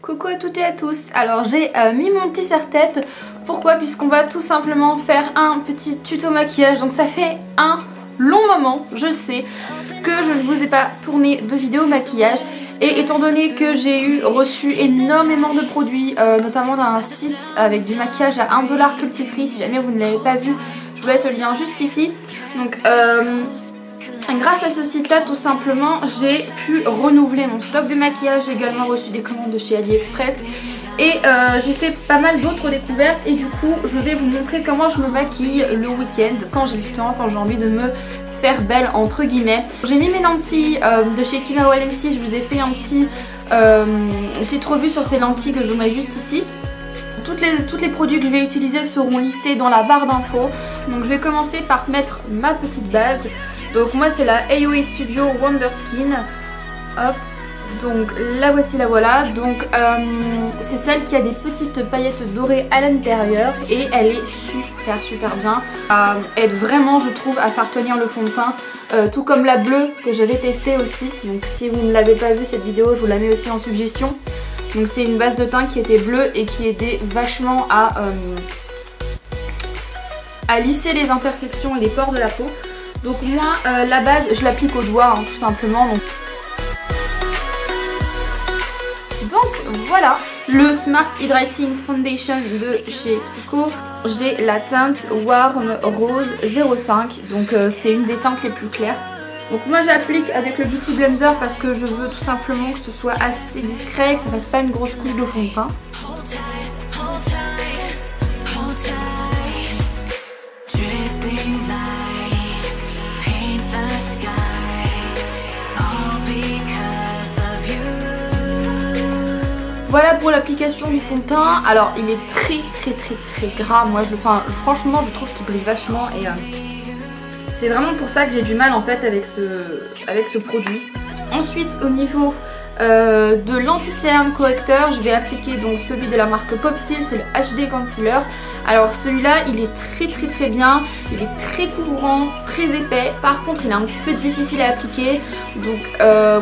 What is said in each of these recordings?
Coucou à toutes et à tous. Alors j'ai mis mon petit serre-tête. Pourquoi? Puisqu'on va tout simplement faire un petit tuto maquillage. Donc ça fait un long moment, je sais, que je ne vous ai pas tourné de vidéo maquillage. Et étant donné que j'ai reçu énormément de produits, notamment dans un site avec du maquillage à 1$ cruelty free, si jamais vous ne l'avez pas vu, je vous laisse le lien juste ici. Donc grâce à ce site là tout simplement j'ai pu renouveler mon stock de maquillage. J'ai également reçu des commandes de chez AliExpress et j'ai fait pas mal d'autres découvertes et du coup je vais vous montrer comment je me maquille le week-end quand j'ai du temps, quand j'ai envie de me faire belle entre guillemets. J'ai mis mes lentilles de chez Kim LNC, je vous ai fait une petite revue sur ces lentilles que je vous mets juste ici. Tous les produits que je vais utiliser seront listés dans la barre d'infos. Donc je vais commencer par mettre ma petite base. Donc moi c'est la AOA Studio Wonder Skin. Hop, donc la voici, la voilà. Donc c'est celle qui a des petites paillettes dorées à l'intérieur et elle est super bien. Elle aide vraiment, je trouve, à faire tenir le fond de teint. Tout comme la bleue que j'avais testée aussi. Donc si vous ne l'avez pas vue cette vidéo, je vous la mets aussi en suggestion. Donc c'est une base de teint qui était bleue et qui aidait vachement à lisser les imperfections et les pores de la peau. Donc moi la base je l'applique au doigt tout simplement. Donc voilà le Smart Hydrating Foundation de chez Kiko. J'ai la teinte Warm Rose 05. Donc c'est une des teintes les plus claires. Donc moi j'applique avec le Beauty Blender parce que je veux tout simplement que ce soit assez discret, que ça fasse pas une grosse couche de fond de teint. Voilà pour l'application du fond de teint. Alors il est très gras. Moi franchement je trouve qu'il brille vachement et c'est vraiment pour ça que j'ai du mal en fait avec ce produit. Ensuite au niveau de l'anti-cerne correcteur, je vais appliquer donc celui de la marque Popfil, c'est le HD Concealer. Alors celui-là il est très bien, il est très couvrant, très épais. Par contre il est un petit peu difficile à appliquer. Donc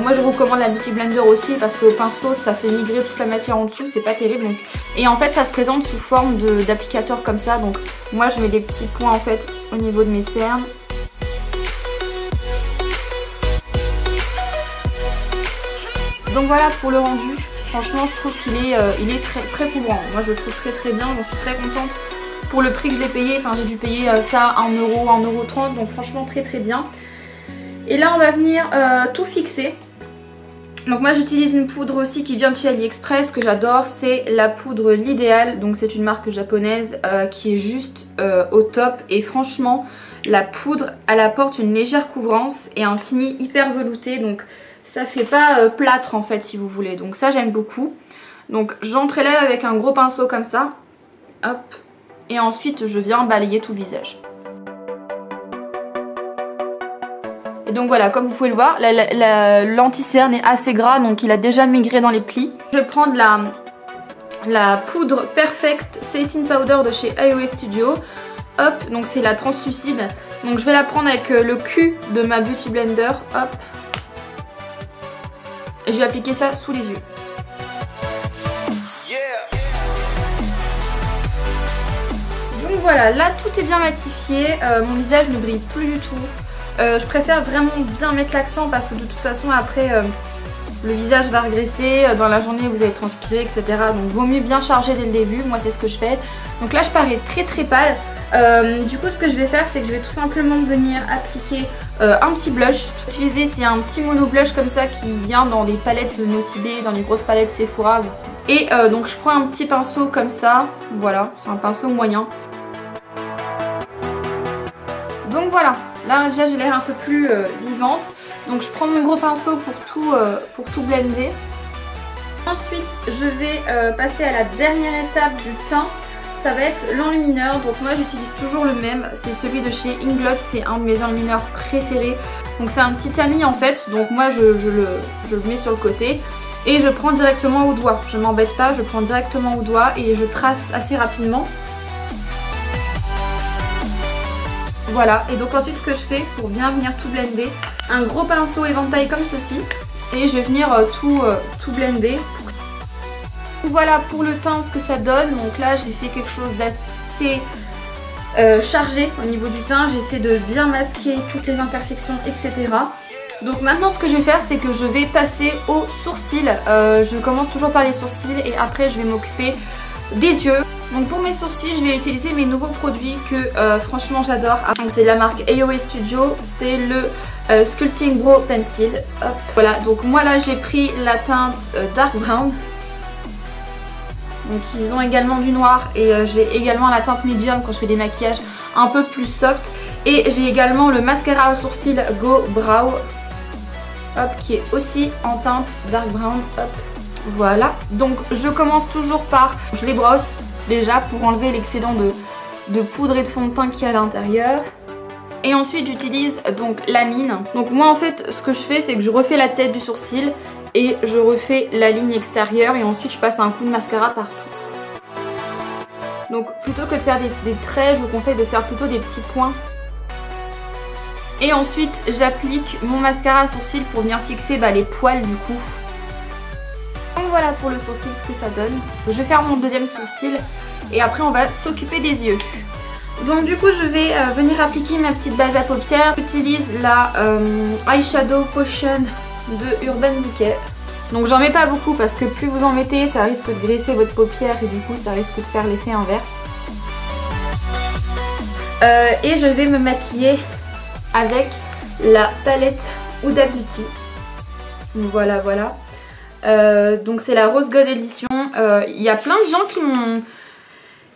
moi je recommande la Beauty Blender aussi parce que au pinceau ça fait migrer toute la matière en dessous, c'est pas terrible. Donc. Et en fait ça se présente sous forme d'applicateur comme ça. Donc moi je mets des petits points en fait au niveau de mes cernes. Donc voilà pour le rendu, franchement je trouve qu'il est très couvrant. Moi je le trouve très bien, j'en suis très contente pour le prix que je l'ai payé. Enfin j'ai dû payer ça 1€, 1,30€, donc franchement très bien. Et là on va venir tout fixer. Donc moi j'utilise une poudre aussi qui vient de chez AliExpress que j'adore, c'est la poudre L'Idéal. Donc c'est une marque japonaise qui est juste au top et franchement la poudre elle apporte une légère couvrance et un fini hyper velouté. Donc ça fait pas plâtre en fait si vous voulez, donc ça j'aime beaucoup. Donc j'en prélève avec un gros pinceau comme ça, hop, et ensuite je viens balayer tout le visage. Et donc voilà, comme vous pouvez le voir, l'anti-cerne est assez gras, donc il a déjà migré dans les plis. Je vais prendre la poudre Perfect Satin Powder de chez AOA Studio. Hop, donc c'est la translucide. Donc je vais la prendre avec le cul de ma Beauty Blender, hop. Et je vais appliquer ça sous les yeux. Donc voilà, là tout est bien matifié, mon visage ne brille plus du tout. Je préfère vraiment bien mettre l'accent parce que de toute façon après le visage va régresser, dans la journée vous allez transpirer, etc. Donc vaut mieux bien charger dès le début, moi c'est ce que je fais. Donc là je parais très pâle. Du coup ce que je vais faire c'est que je vais tout simplement venir appliquer un petit blush. Utiliser c'est un petit mono blush comme ça qui vient dans des palettes de Nocibé, dans les grosses palettes Sephora. Et donc je prends un petit pinceau comme ça, voilà, c'est un pinceau moyen. Donc voilà, là déjà j'ai l'air un peu plus vivante. Donc je prends mon gros pinceau pour tout blender. Ensuite je vais passer à la dernière étape du teint. Ça va être l'enlumineur, donc moi j'utilise toujours le même, c'est celui de chez Inglot, c'est un de mes enlumineurs préférés. Donc c'est un petit tamis en fait, donc moi je le mets sur le côté et je prends directement au doigt. Je m'embête pas, je prends directement au doigt et je trace assez rapidement. Voilà, et donc ensuite ce que je fais pour bien venir tout blender, un gros pinceau éventail comme ceci et je vais venir tout blender. Voilà pour le teint ce que ça donne. Donc là j'ai fait quelque chose d'assez chargé au niveau du teint. J'essaie de bien masquer toutes les imperfections, etc. Donc maintenant ce que je vais faire, c'est que je vais passer aux sourcils. Je commence toujours par les sourcils et après je vais m'occuper des yeux. Donc pour mes sourcils, je vais utiliser mes nouveaux produits que franchement j'adore. C'est de la marque AOA Studio, c'est le Sculpting Brow Pencil. Hop. Voilà, donc moi là j'ai pris la teinte Dark Brown. Donc ils ont également du noir et j'ai également la teinte Medium quand je fais des maquillages un peu plus soft. Et j'ai également le mascara aux sourcils Go Brow, hop, qui est aussi en teinte Dark Brown. Hop. Voilà, donc je commence toujours par, je les brosse déjà pour enlever l'excédent de poudre et de fond de teint qu'il y a à l'intérieur. Et ensuite j'utilise donc la mine. Donc moi en fait ce que je fais c'est que je refais la tête du sourcil et je refais la ligne extérieure et ensuite je passe un coup de mascara partout. Donc plutôt que de faire des traits, je vous conseille de faire plutôt des petits points. Et ensuite j'applique mon mascara à sourcil pour venir fixer les poils du cou. Donc voilà pour le sourcil ce que ça donne. Je vais faire mon deuxième sourcil et après on va s'occuper des yeux. Donc du coup je vais venir appliquer ma petite base à paupières. J'utilise la Eyeshadow Potion de Urban Decay. Donc j'en mets pas beaucoup parce que plus vous en mettez ça risque de graisser votre paupière et du coup ça risque de faire l'effet inverse. Et je vais me maquiller avec la palette Huda Beauty. Voilà voilà. Donc c'est la Rose Gold Edition. Il y a plein de gens qui m'ont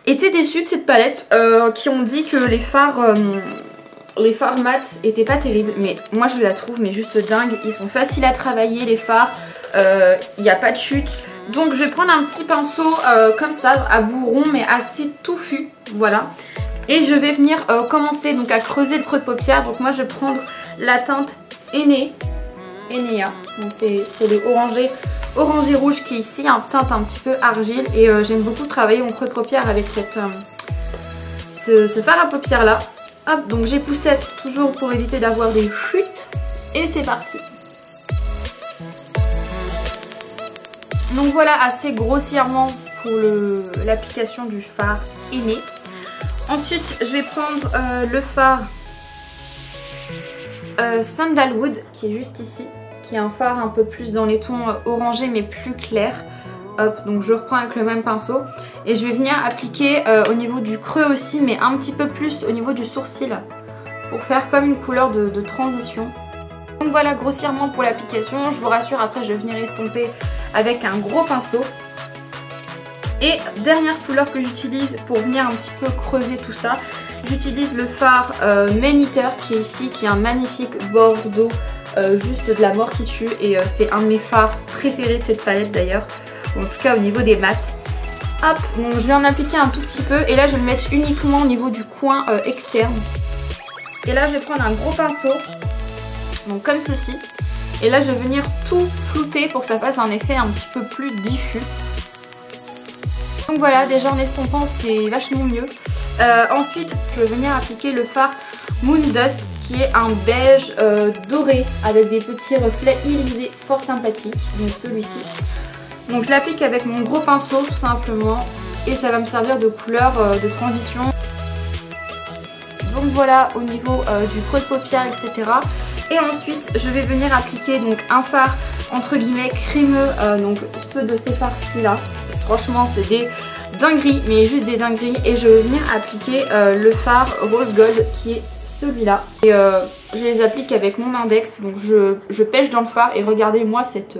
été déçus de cette palette, qui ont dit que les fards mat étaient pas terribles, mais moi je la trouve mais juste dingue. Ils sont faciles à travailler les fards, il n'y a pas de chute. Donc je vais prendre un petit pinceau comme ça à bout rond mais assez touffu, voilà. Et je vais venir commencer donc à creuser le creux de paupière. Donc moi je vais prendre la teinte Enea, donc c'est le orangé rouge qui est ici, un teinte un petit peu argile et j'aime beaucoup travailler mon creux de paupière avec ce fard à paupières là. Hop, donc j'époussette toujours pour éviter d'avoir des chutes et c'est parti. Donc voilà assez grossièrement pour l'application du fard Enea. Ensuite je vais prendre le fard Sandalwood qui est juste ici, qui est un fard un peu plus dans les tons orangés mais plus clairs. Hop, donc je reprends avec le même pinceau et je vais venir appliquer au niveau du creux aussi mais un petit peu plus au niveau du sourcil pour faire comme une couleur de transition. Donc voilà grossièrement pour l'application, je vous rassure après je vais venir estomper avec un gros pinceau. Et dernière couleur que j'utilise pour venir un petit peu creuser tout ça, j'utilise le fard Man Eater qui est ici, qui est un magnifique bordeaux, juste de la mort qui tue et c'est un de mes fards préférés de cette palette d'ailleurs, en tout cas au niveau des mats. Hop, donc je vais en appliquer un tout petit peu et là je vais le mettre uniquement au niveau du coin externe. Et là je vais prendre un gros pinceau, donc comme ceci, et là je vais venir tout flouter pour que ça fasse un effet un petit peu plus diffus. Donc voilà, déjà en estompant c'est vachement mieux. Ensuite je vais venir appliquer le fard Moon Dust qui est un beige doré avec des petits reflets irisés fort sympathiques, donc celui-ci. Donc je l'applique avec mon gros pinceau tout simplement et ça va me servir de couleur de transition. Donc voilà au niveau du creux de paupière, etc. Et ensuite je vais venir appliquer donc un fard entre guillemets crémeux, donc ceux de ces fards-ci là. Franchement c'est des dingueries, mais juste des dingueries. Et je vais venir appliquer le fard Rose Gold qui est celui-là. Et je les applique avec mon index, donc je pêche dans le fard et regardez moi cette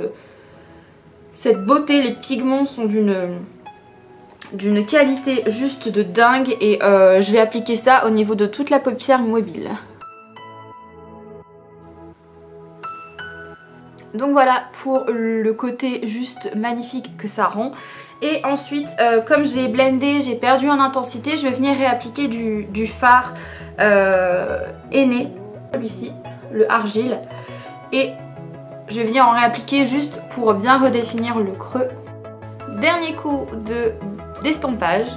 beauté, les pigments sont d'une qualité juste de dingue et je vais appliquer ça au niveau de toute la paupière mobile. Donc voilà pour le côté juste magnifique que ça rend. Et ensuite comme j'ai blendé, j'ai perdu en intensité, je vais venir réappliquer du fard Enea, celui-ci, le argile. Et je vais venir en réappliquer juste pour bien redéfinir le creux. Dernier coup d'estompage.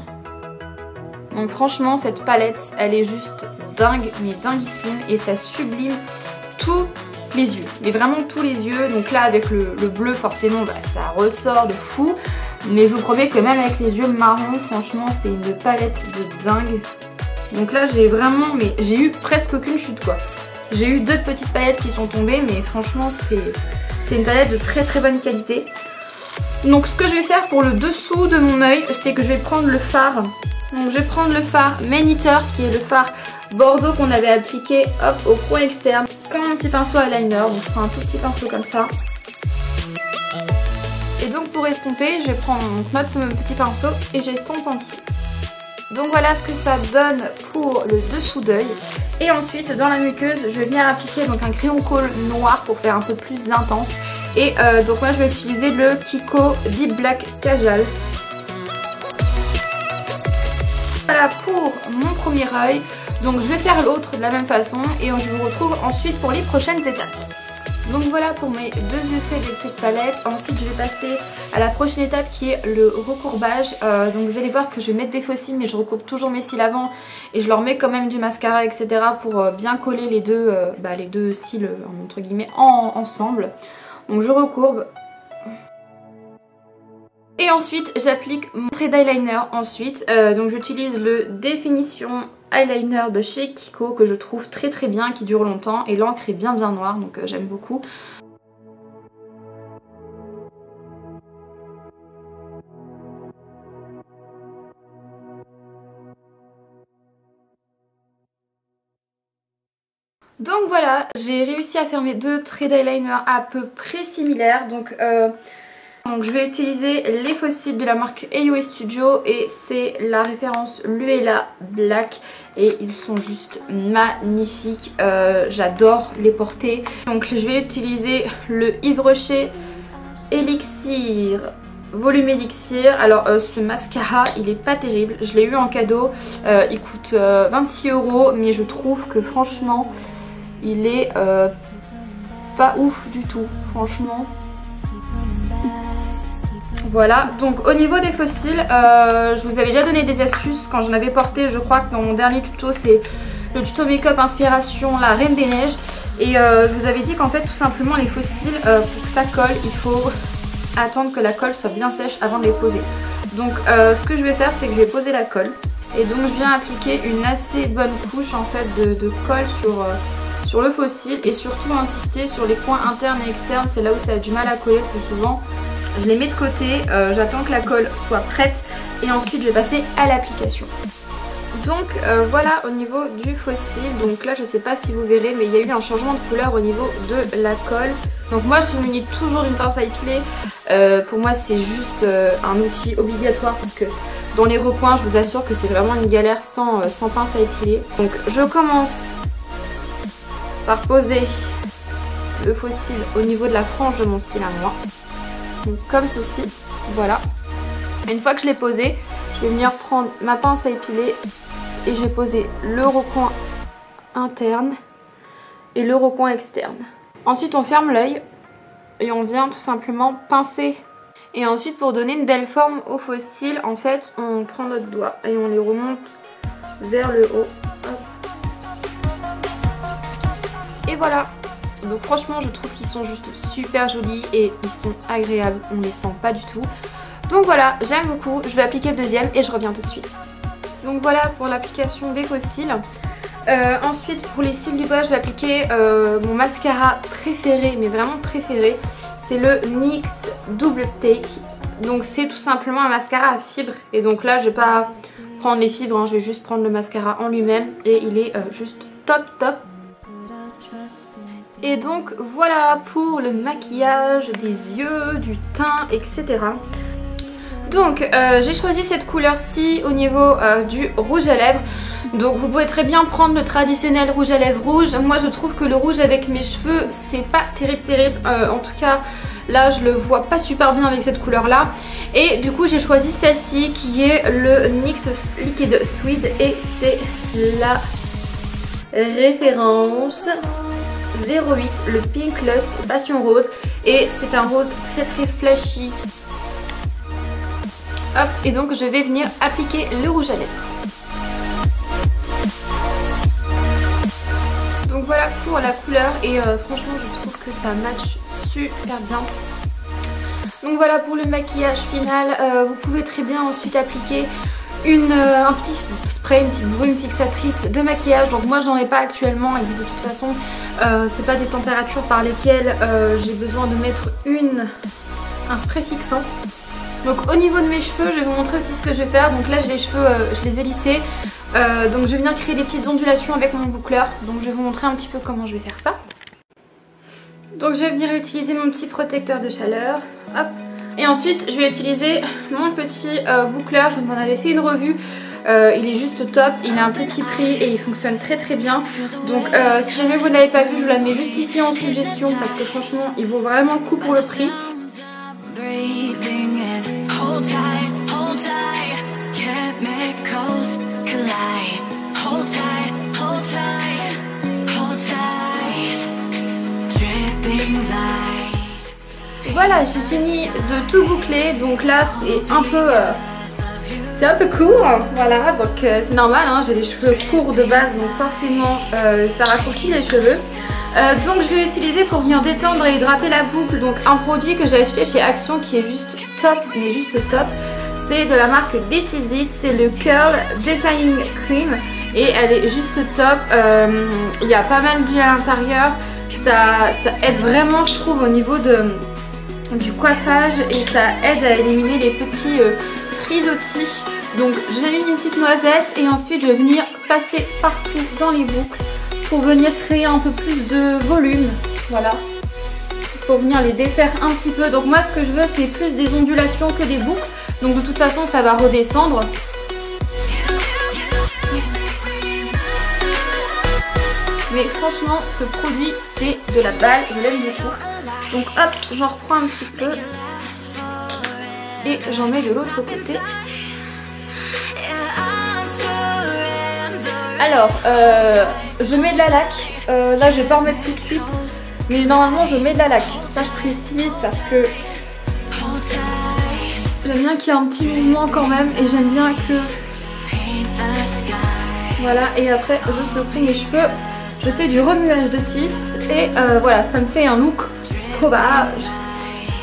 Donc franchement cette palette elle est juste dingue, mais dinguissime, et ça sublime tous les yeux, mais vraiment tous les yeux. Donc là avec le bleu forcément ça ressort de fou. Mais je vous promets que même avec les yeux marrons, franchement c'est une palette de dingue. Donc là j'ai vraiment, mais j'ai eu presque aucune chute quoi. J'ai eu 2 petites palettes qui sont tombées, mais franchement c'est une palette de très très bonne qualité. Donc ce que je vais faire pour le dessous de mon œil, c'est que je vais prendre le fard. Donc je vais prendre le fard Man-Eater, qui est le fard bordeaux qu'on avait appliqué hop, au coin externe. Comme un petit pinceau eyeliner, donc je prends un tout petit pinceau comme ça. Et donc pour estomper, je vais prendre notre petit pinceau et j'estompe en dessous. Donc voilà ce que ça donne pour le dessous d'œil. Et ensuite dans la muqueuse, je vais venir appliquer donc un crayon colle noir pour faire un peu plus intense. Et donc moi je vais utiliser le Kiko Deep Black Kajal. Voilà pour mon premier œil. Donc je vais faire l'autre de la même façon et je vous retrouve ensuite pour les prochaines étapes. Donc voilà pour mes 2 yeux faits avec cette palette. Ensuite je vais passer à la prochaine étape qui est le recourbage. Donc vous allez voir que je vais mettre des faux cils, mais je recourbe toujours mes cils avant et je leur mets quand même du mascara etc. pour bien coller les deux cils entre guillemets ensemble. Donc je recourbe. Et ensuite j'applique mon trait d'eyeliner ensuite. Donc j'utilise le Définition Eyeliner de chez Kiko que je trouve très très bien, qui dure longtemps et l'encre est bien noire, donc j'aime beaucoup. Donc voilà, j'ai réussi à faire mes 2 traits d'eyeliner à peu près similaires. Donc je vais utiliser les faux cils de la marque AOA Studio et c'est la référence Luella Black et ils sont juste magnifiques. J'adore les porter. Donc je vais utiliser le Yves Rocher Elixir Volume Elixir. Alors ce mascara il est pas terrible, je l'ai eu en cadeau, il coûte 26 €, mais je trouve que franchement il est pas ouf du tout, franchement. Voilà, donc au niveau des faux cils, je vous avais déjà donné des astuces quand j'en avais porté, je crois que dans mon dernier tuto, c'est le tuto make-up inspiration la Reine des Neiges. Et je vous avais dit qu'en fait tout simplement les faux cils, pour que ça colle, il faut attendre que la colle soit bien sèche avant de les poser. Donc ce que je vais faire, c'est que je vais poser la colle. Et donc je viens appliquer une assez bonne couche en fait de colle sur le faux cil. Et surtout insister sur les coins internes et externes, c'est là où ça a du mal à coller le plus souvent. Je les mets de côté, j'attends que la colle soit prête et ensuite je vais passer à l'application. Donc voilà au niveau du faux cil. Donc là je sais pas si vous verrez, mais il y a eu un changement de couleur au niveau de la colle. Donc moi je suis munie toujours d'une pince à épiler. Pour moi c'est juste un outil obligatoire parce que dans les recoins je vous assure que c'est vraiment une galère sans pince à épiler. Donc je commence par poser le faux cil au niveau de la frange de mon cil à moi. Donc comme ceci, voilà. Une fois que je l'ai posé, je vais venir prendre ma pince à épiler et je vais poser le recoin interne et le recoin externe. Ensuite on ferme l'œil et on vient tout simplement pincer. Et ensuite pour donner une belle forme aux faux cils, en fait on prend notre doigt et on les remonte vers le haut. Hop. Et voilà. Donc franchement je trouve qu'ils sont juste super jolis et ils sont agréables, on les sent pas du tout. Donc voilà, j'aime beaucoup, je vais appliquer le deuxième et je reviens tout de suite. Donc voilà pour l'application des faux cils. Ensuite pour les cils du bas, je vais appliquer mon mascara préféré, mais vraiment préféré. C'est le NYX Double Stake. Donc c'est tout simplement un mascara à fibres. Et donc là je vais pas prendre les fibres, hein, je vais juste prendre le mascara en lui-même. Et il est juste top top. Et donc voilà pour le maquillage des yeux, du teint, etc. Donc j'ai choisi cette couleur-ci au niveau du rouge à lèvres. Donc vous pouvez très bien prendre le traditionnel rouge à lèvres rouge. Moi je trouve que le rouge avec mes cheveux c'est pas terrible. En tout cas là je le vois pas super bien avec cette couleur là. Et du coup j'ai choisi celle-ci qui est le NYX Liquid Suede. Et c'est la référence 08, le Pink Lust Passion Rose. Et c'est un rose très très flashy. Hop, et donc je vais venir appliquer le rouge à lèvres. Donc voilà pour la couleur et franchement je trouve que ça match super bien. Donc voilà pour le maquillage final. Vous pouvez très bien ensuite appliquer un petit spray, une petite brume fixatrice de maquillage. Donc moi je n'en ai pas actuellement et de toute façon c'est pas des températures par lesquelles j'ai besoin de mettre un spray fixant. Donc au niveau de mes cheveux, je vais vous montrer aussi ce que je vais faire. Donc là j'ai les cheveux, je les ai lissés. Donc je vais venir créer des petites ondulations avec mon boucleur. Donc je vais vous montrer un petit peu comment je vais faire ça. Donc je vais venir utiliser mon petit protecteur de chaleur. Hop. Et ensuite je vais utiliser mon petit boucleur. Je vous en avais fait une revue. Il est juste top, il a un petit prix et il fonctionne très très bien. Donc si jamais vous ne l'avez pas vu, je vous la mets juste ici en suggestion parce que franchement il vaut vraiment le coup pour le prix. Voilà, j'ai fini de tout boucler, donc là c'est un peu court, voilà, donc c'est normal, hein, j'ai les cheveux courts de base, donc forcément ça raccourcit les cheveux. Donc je vais utiliser pour venir détendre et hydrater la boucle, donc un produit que j'ai acheté chez Action qui est juste top, mais juste top. C'est de la marque This Is It, c'est le Curl Defying Cream et elle est juste top. Il y a pas mal d'huile à l'intérieur, ça aide vraiment je trouve au niveau du coiffage et ça aide à éliminer les petits frisottis. Donc j'ai mis une petite noisette et ensuite je vais venir passer partout dans les boucles pour venir créer un peu plus de volume, voilà, pour venir les défaire un petit peu. Donc moi ce que je veux c'est plus des ondulations que des boucles, donc de toute façon ça va redescendre. Mais franchement ce produit c'est de la balle, je l'aime beaucoup. Donc hop, j'en reprends un petit peu et j'en mets de l'autre côté. Alors, je mets de la laque. Là, je vais pas en mettre tout de suite, mais normalement, je mets de la laque. Ça, je précise parce que j'aime bien qu'il y ait un petit mouvement quand même et j'aime bien que... Voilà, et après, je secoue mes cheveux. Je fais du remuage de tif et voilà, ça me fait un look sauvage.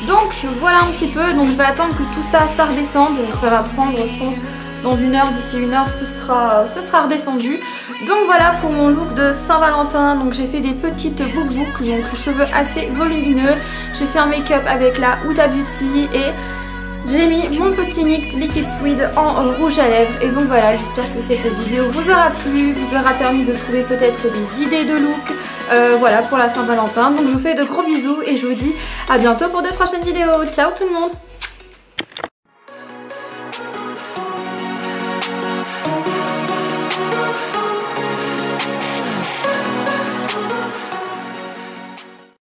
Donc voilà un petit peu, donc je vais attendre que tout ça redescende. Donc ça va prendre je pense dans une heure, d'ici une heure ce sera redescendu. Donc voilà pour mon look de Saint-Valentin. Donc j'ai fait des petites boucles, donc les cheveux assez volumineux. J'ai fait un make-up avec la Huda Beauty et j'ai mis mon petit NYX Liquid Suede en rouge à lèvres. Et donc voilà, j'espère que cette vidéo vous aura plu, vous aura permis de trouver peut-être des idées de look. Voilà pour la Saint-Valentin. Donc je vous fais de gros bisous et je vous dis à bientôt pour de prochaines vidéos. Ciao tout le monde!